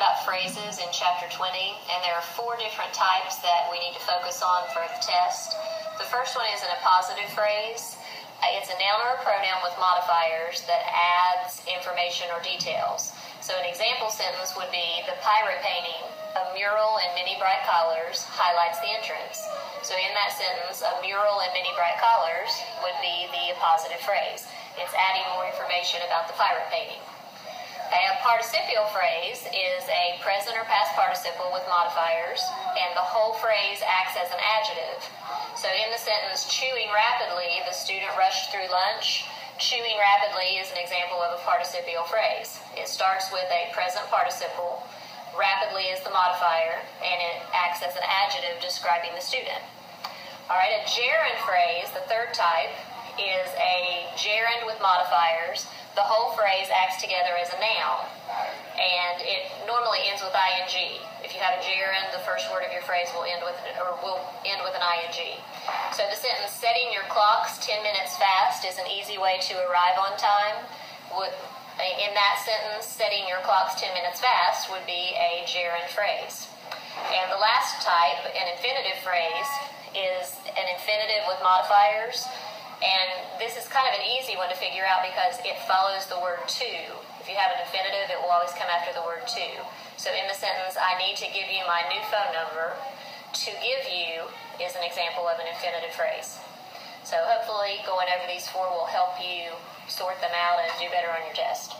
about phrases in Chapter 20, and there are 4 different types that we need to focus on for the test. The first one is an appositive phrase. It's a noun or a pronoun with modifiers that adds information or details. So an example sentence would be, the pirate painting, a mural and many bright colors, highlights the entrance. So in that sentence, a mural and many bright colors would be the appositive phrase. It's adding more information about the pirate painting. A participial phrase is a present or past participle with modifiers, and the whole phrase acts as an adjective. So in the sentence, chewing rapidly, the student rushed through lunch. Chewing rapidly is an example of a participial phrase. It starts with a present participle, rapidly is the modifier, and it acts as an adjective describing the student. All right, a gerund phrase, the third type, is a gerund with modifiers. The whole phrase acts together as a noun, and it normally ends with ing. If you have a gerund, the first word of your phrase will end with an ing. So the sentence, setting your clocks 10 minutes fast is an easy way to arrive on time. In that sentence, setting your clocks 10 minutes fast would be a gerund phrase. And the last type, an infinitive phrase, is an infinitive with modifiers. And this is kind of an easy one to figure out because it follows the word to. If you have an infinitive, it will always come after the word to. So in the sentence, I need to give you my new phone number. To give you is an example of an infinitive phrase. So hopefully going over these 4 will help you sort them out and do better on your test.